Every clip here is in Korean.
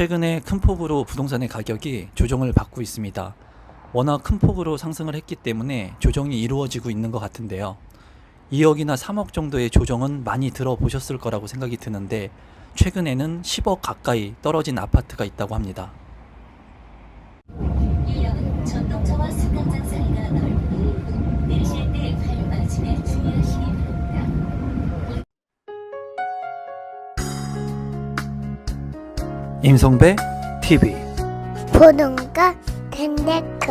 최근에 큰 폭으로 부동산의 가격이 조정을 받고 있습니다. 워낙 큰 폭으로 상승을 했기 때문에 조정이 이루어지고 있는 것 같은데요. 2억이나 3억 정도의 조정은 많이 들어보셨을 거라고 생각이 드는데 최근에는 10억 가까이 떨어진 아파트가 있다고 합니다. 유역은 전동차와 승강장 사이가 넓으니 내리실 때 발 맞춤에 주의하시기 바랍니다. 임성배 TV 보는가 텐데크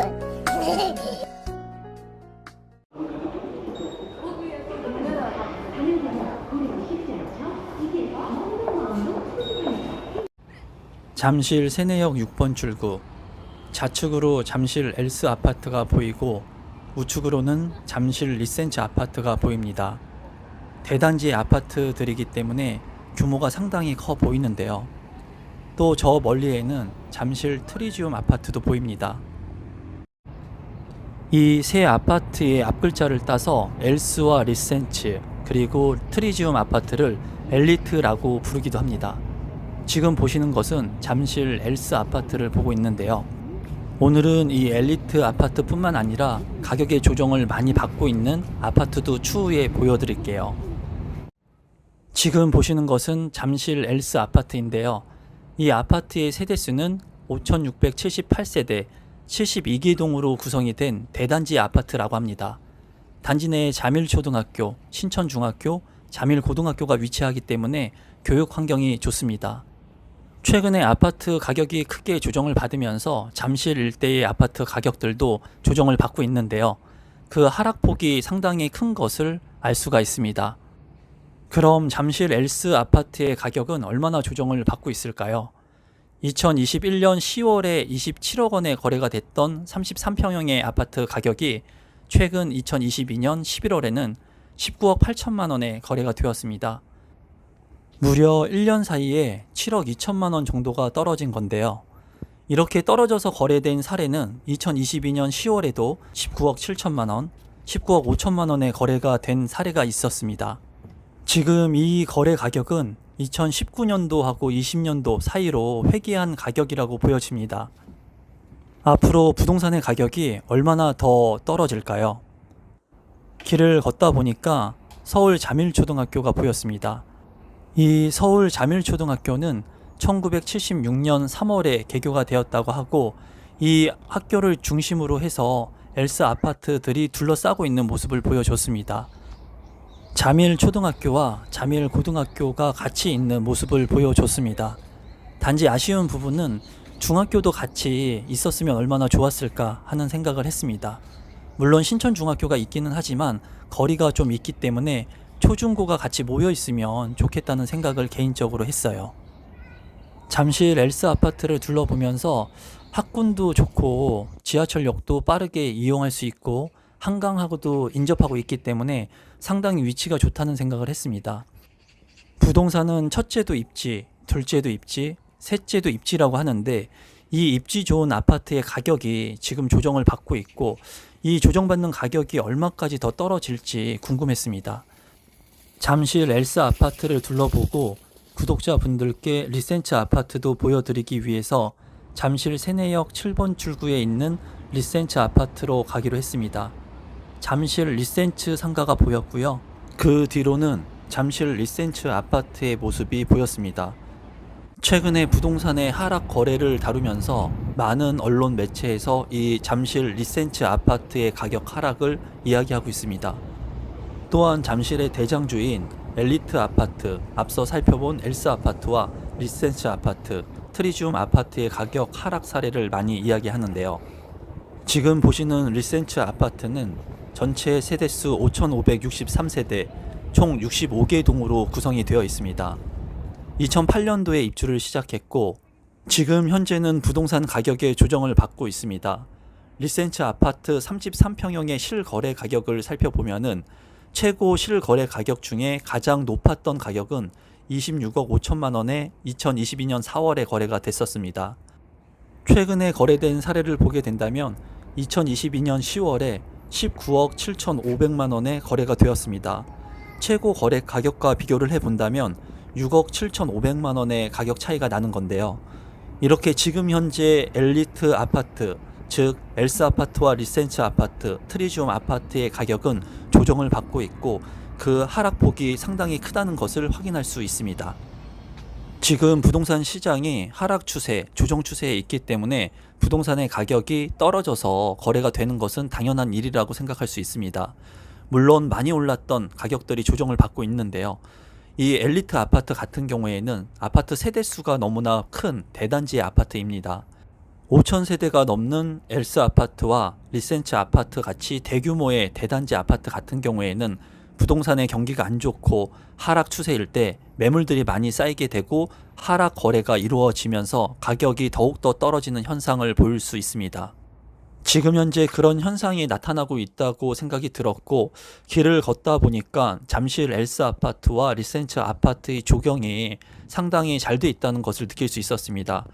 잠실 세내역 6번 출구, 좌측으로 잠실 엘스 아파트가 보이고 우측으로는 잠실 리센츠 아파트가 보입니다. 대단지 아파트들이기 때문에 규모가 상당히 커 보이는데요. 또 저 멀리에는 잠실 트리지움 아파트도 보입니다. 이 세 아파트의 앞글자를 따서 엘스와 리센츠 그리고 트리지움 아파트를 엘리트라고 부르기도 합니다. 지금 보시는 것은 잠실 엘스 아파트를 보고 있는데요. 오늘은 이 엘리트 아파트 뿐만 아니라 가격의 조정을 많이 받고 있는 아파트도 추후에 보여드릴게요. 지금 보시는 것은 잠실 엘스 아파트인데요. 이 아파트의 세대수는 5678세대 72개동으로 구성이 된 대단지 아파트라고 합니다. 단지 내에 잠일초등학교, 신천중학교, 잠일고등학교가 위치하기 때문에 교육 환경이 좋습니다. 최근에 아파트 가격이 크게 조정을 받으면서 잠실 일대의 아파트 가격들도 조정을 받고 있는데요. 그 하락폭이 상당히 큰 것을 알 수가 있습니다. 그럼 잠실 엘스 아파트의 가격은 얼마나 조정을 받고 있을까요? 2021년 10월에 27억 원에 거래가 됐던 33평형의 아파트 가격이 최근 2022년 11월에는 19억 8천만 원에 거래가 되었습니다. 무려 1년 사이에 7억 2천만 원 정도가 떨어진 건데요. 이렇게 떨어져서 거래된 사례는 2022년 10월에도 19억 7천만 원, 19억 5천만 원에 거래가 된 사례가 있었습니다. 지금 이 거래 가격은 2019년도하고 20년도 사이로 회귀한 가격이라고 보여집니다. 앞으로 부동산의 가격이 얼마나 더 떨어질까요? 길을 걷다 보니까 서울 잠일초등학교가 보였습니다. 이 서울 잠일초등학교는 1976년 3월에 개교가 되었다고 하고 이 학교를 중심으로 해서 엘스 아파트들이 둘러싸고 있는 모습을 보여줬습니다. 잠일초등학교와 잠일고등학교가 같이 있는 모습을 보여줬습니다. 단지 아쉬운 부분은 중학교도 같이 있었으면 얼마나 좋았을까 하는 생각을 했습니다. 물론 신천중학교가 있기는 하지만 거리가 좀 있기 때문에 초중고가 같이 모여 있으면 좋겠다는 생각을 개인적으로 했어요. 잠실 엘스 아파트를 둘러보면서 학군도 좋고 지하철역도 빠르게 이용할 수 있고 한강하고도 인접하고 있기 때문에 상당히 위치가 좋다는 생각을 했습니다. 부동산은 첫째도 입지, 둘째도 입지, 셋째도 입지라고 하는데 이 입지 좋은 아파트의 가격이 지금 조정을 받고 있고 이 조정받는 가격이 얼마까지 더 떨어질지 궁금했습니다. 잠실 엘스 아파트를 둘러보고 구독자분들께 리센츠 아파트도 보여드리기 위해서 잠실 세내역 7번 출구에 있는 리센츠 아파트로 가기로 했습니다. 잠실 리센츠 상가가 보였고요. 그 뒤로는 잠실 리센츠 아파트의 모습이 보였습니다. 최근에 부동산의 하락 거래를 다루면서 많은 언론 매체에서 이 잠실 리센츠 아파트의 가격 하락을 이야기하고 있습니다. 또한 잠실의 대장주인 엘리트 아파트, 앞서 살펴본 엘스 아파트와 리센츠 아파트, 트리지움 아파트의 가격 하락 사례를 많이 이야기하는데요. 지금 보시는 리센츠 아파트는 전체 세대수 5,563세대, 총 65개 동으로 구성이 되어 있습니다. 2008년도에 입주를 시작했고 지금 현재는 부동산 가격의 조정을 받고 있습니다. 리센츠 아파트 33평형의 실거래 가격을 살펴보면은 최고 실거래 가격 중에 가장 높았던 가격은 26억 5천만 원에 2022년 4월에 거래가 됐었습니다. 최근에 거래된 사례를 보게 된다면 2022년 10월에 19억 7,500만 원에 거래가 되었습니다. 최고 거래 가격과 비교를 해본다면 6억 7,500만 원의 가격 차이가 나는 건데요. 이렇게 지금 현재 엘리트 아파트, 즉 엘스 아파트와 리센츠 아파트, 트리지움 아파트의 가격은 조정을 받고 있고 그 하락폭이 상당히 크다는 것을 확인할 수 있습니다. 지금 부동산 시장이 하락 추세, 조정 추세에 있기 때문에 부동산의 가격이 떨어져서 거래가 되는 것은 당연한 일이라고 생각할 수 있습니다. 물론 많이 올랐던 가격들이 조정을 받고 있는데요. 이 엘리트 아파트 같은 경우에는 아파트 세대수가 너무나 큰 대단지의 아파트입니다. 5,000세대가 넘는 엘스 아파트와 리센츠 아파트 같이 대규모의 대단지 아파트 같은 경우에는 부동산의 경기가 안 좋고 하락 추세일 때 매물들이 많이 쌓이게 되고 하락 거래가 이루어지면서 가격이 더욱더 떨어지는 현상을 보일 수 있습니다. 지금 현재 그런 현상이 나타나고 있다고 생각이 들었고, 길을 걷다 보니까 잠실 엘스 아파트와 리센츠 아파트의 조경이 상당히 잘 돼 있다는 것을 느낄 수 있었습니다.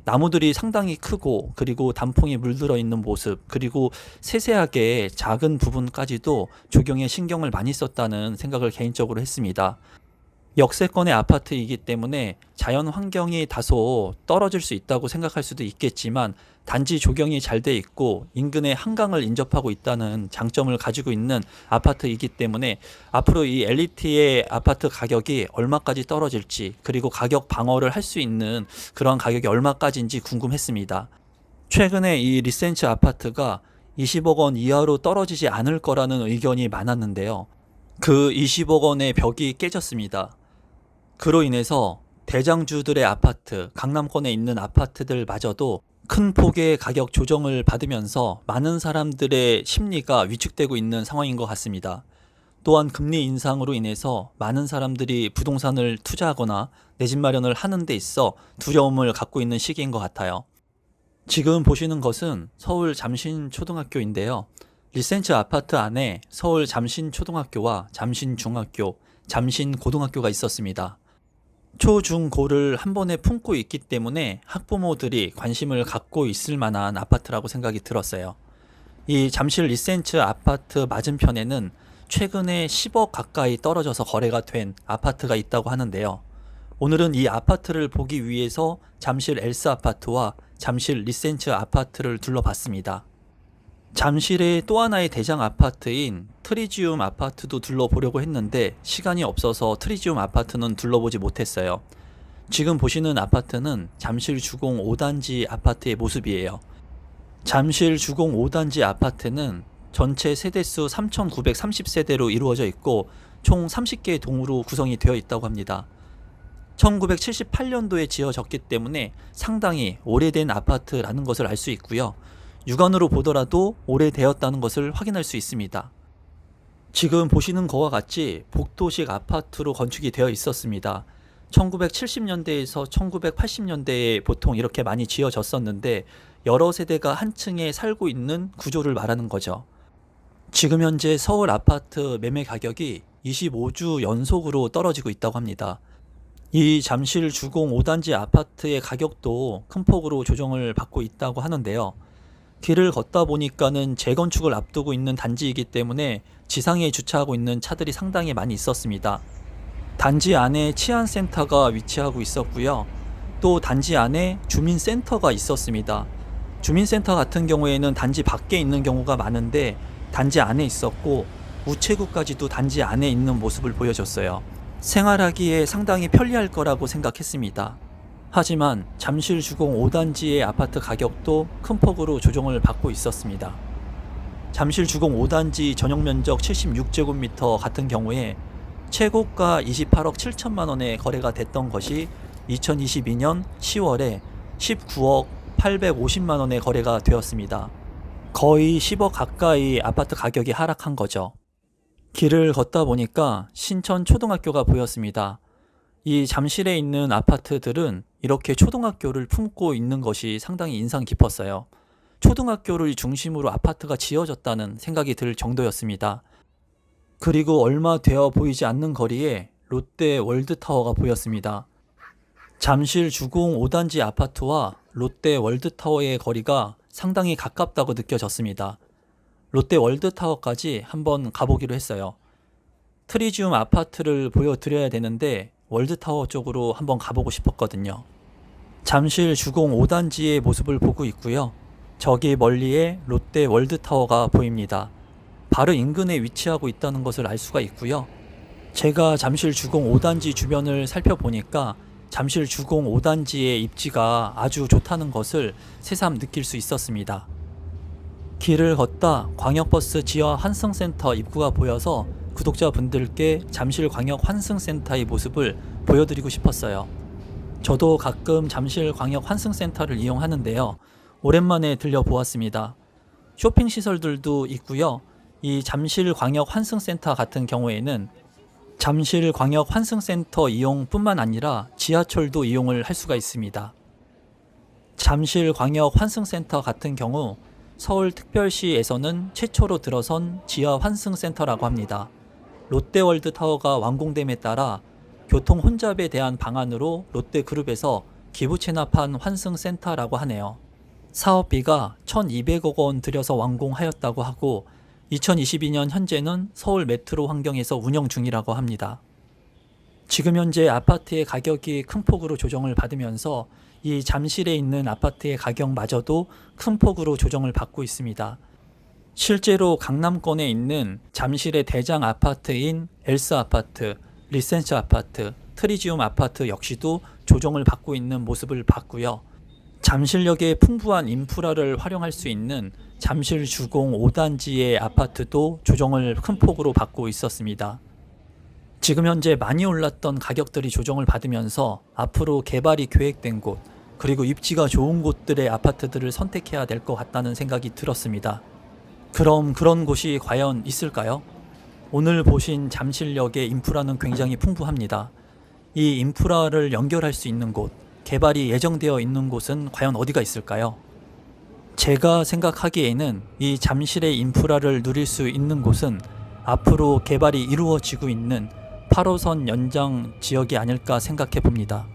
나무들이 상당히 크고 그리고 단풍이 물들어 있는 모습, 그리고 세세하게 작은 부분까지도 조경에 신경을 많이 썼다는 생각을 개인적으로 했습니다. 역세권의 아파트이기 때문에 자연 환경이 다소 떨어질 수 있다고 생각할 수도 있겠지만 단지 조경이 잘 돼 있고 인근에 한강을 인접하고 있다는 장점을 가지고 있는 아파트이기 때문에 앞으로 이 엘리트의 아파트 가격이 얼마까지 떨어질지, 그리고 가격 방어를 할 수 있는 그런 가격이 얼마까지인지 궁금했습니다. 최근에 이 리센츠 아파트가 20억 원 이하로 떨어지지 않을 거라는 의견이 많았는데요. 그 20억 원의 벽이 깨졌습니다. 그로 인해서 대장주들의 아파트, 강남권에 있는 아파트들마저도 큰 폭의 가격 조정을 받으면서 많은 사람들의 심리가 위축되고 있는 상황인 것 같습니다. 또한 금리 인상으로 인해서 많은 사람들이 부동산을 투자하거나 내 집 마련을 하는 데 있어 두려움을 갖고 있는 시기인 것 같아요. 지금 보시는 것은 서울 잠신초등학교인데요. 리센츠 아파트 안에 서울 잠신초등학교와 잠신중학교, 잠신고등학교가 있었습니다. 초, 중, 고를 한 번에 품고 있기 때문에 학부모들이 관심을 갖고 있을 만한 아파트라고 생각이 들었어요. 이 잠실 리센츠 아파트 맞은편에는 최근에 10억 가까이 떨어져서 거래가 된 아파트가 있다고 하는데요. 오늘은 이 아파트를 보기 위해서 잠실 엘스 아파트와 잠실 리센츠 아파트를 둘러봤습니다. 잠실의 또 하나의 대장 아파트인 트리지움 아파트도 둘러보려고 했는데 시간이 없어서 트리지움 아파트는 둘러보지 못했어요. 지금 보시는 아파트는 잠실 주공 5단지 아파트의 모습이에요. 잠실 주공 5단지 아파트는 전체 세대수 3,930세대로 이루어져 있고 총 30개의 동으로 구성이 되어 있다고 합니다. 1978년도에 지어졌기 때문에 상당히 오래된 아파트라는 것을 알 수 있고요. 육안으로 보더라도 오래되었다는 것을 확인할 수 있습니다. 지금 보시는 것과 같이 복도식 아파트로 건축이 되어 있었습니다. 1970년대에서 1980년대에 보통 이렇게 많이 지어졌었는데 여러 세대가 한 층에 살고 있는 구조를 말하는 거죠. 지금 현재 서울 아파트 매매 가격이 25주 연속으로 떨어지고 있다고 합니다. 이 잠실 주공 5단지 아파트의 가격도 큰 폭으로 조정을 받고 있다고 하는데요. 길을 걷다 보니까는 재건축을 앞두고 있는 단지이기 때문에 지상에 주차하고 있는 차들이 상당히 많이 있었습니다. 단지 안에 치안센터가 위치하고 있었고요. 또 단지 안에 주민센터가 있었습니다. 주민센터 같은 경우에는 단지 밖에 있는 경우가 많은데 단지 안에 있었고 우체국까지도 단지 안에 있는 모습을 보여줬어요. 생활하기에 상당히 편리할 거라고 생각했습니다. 하지만 잠실 주공 5단지의 아파트 가격도 큰 폭으로 조정을 받고 있었습니다. 잠실 주공 5단지 전용면적 76제곱미터 같은 경우에 최고가 28억 7천만 원에 거래가 됐던 것이 2022년 10월에 19억 850만 원에 거래가 되었습니다. 거의 10억 가까이 아파트 가격이 하락한 거죠. 길을 걷다 보니까 신천 초등학교가 보였습니다. 이 잠실에 있는 아파트들은 이렇게 초등학교를 품고 있는 것이 상당히 인상 깊었어요. 초등학교를 중심으로 아파트가 지어졌다는 생각이 들 정도였습니다. 그리고 얼마 되어 보이지 않는 거리에 롯데 월드타워가 보였습니다. 잠실 주공 5단지 아파트와 롯데 월드타워의 거리가 상당히 가깝다고 느껴졌습니다. 롯데 월드타워까지 한번 가보기로 했어요. 트리지움 아파트를 보여드려야 되는데 월드타워 쪽으로 한번 가보고 싶었거든요. 잠실 주공 5단지의 모습을 보고 있고요. 저기 멀리에 롯데 월드타워가 보입니다. 바로 인근에 위치하고 있다는 것을 알 수가 있고요. 제가 잠실 주공 5단지 주변을 살펴보니까 잠실 주공 5단지의 입지가 아주 좋다는 것을 새삼 느낄 수 있었습니다. 길을 걷다 광역버스 지하 환승센터 입구가 보여서 구독자분들께 잠실 광역 환승센터의 모습을 보여드리고 싶었어요. 저도 가끔 잠실 광역 환승센터를 이용하는데요. 오랜만에 들려보았습니다. 쇼핑시설들도 있고요. 이 잠실 광역 환승센터 같은 경우에는 잠실 광역 환승센터 이용뿐만 아니라 지하철도 이용을 할 수가 있습니다. 잠실 광역 환승센터 같은 경우 서울특별시에서는 최초로 들어선 지하 환승센터라고 합니다. 롯데월드타워가 완공됨에 따라 교통 혼잡에 대한 방안으로 롯데그룹에서 기부 체납한 환승센터라고 하네요. 사업비가 1,200억 원 들여서 완공하였다고 하고 2022년 현재는 서울 메트로 환경에서 운영 중이라고 합니다. 지금 현재 아파트의 가격이 큰 폭으로 조정을 받으면서 이 잠실에 있는 아파트의 가격마저도 큰 폭으로 조정을 받고 있습니다. 실제로 강남권에 있는 잠실의 대장 아파트인 엘스 아파트, 리센스 아파트, 트리지움 아파트 역시도 조정을 받고 있는 모습을 봤고요. 잠실역의 풍부한 인프라를 활용할 수 있는 잠실 주공 5단지의 아파트도 조정을 큰 폭으로 받고 있었습니다. 지금 현재 많이 올랐던 가격들이 조정을 받으면서 앞으로 개발이 계획된 곳, 그리고 입지가 좋은 곳들의 아파트들을 선택해야 될 것 같다는 생각이 들었습니다. 그럼 그런 곳이 과연 있을까요? 오늘 보신 잠실역의 인프라는 굉장히 풍부합니다. 이 인프라를 연결할 수 있는 곳, 개발이 예정되어 있는 곳은 과연 어디가 있을까요? 제가 생각하기에는 이 잠실의 인프라를 누릴 수 있는 곳은 앞으로 개발이 이루어지고 있는 8호선 연장 지역이 아닐까 생각해 봅니다.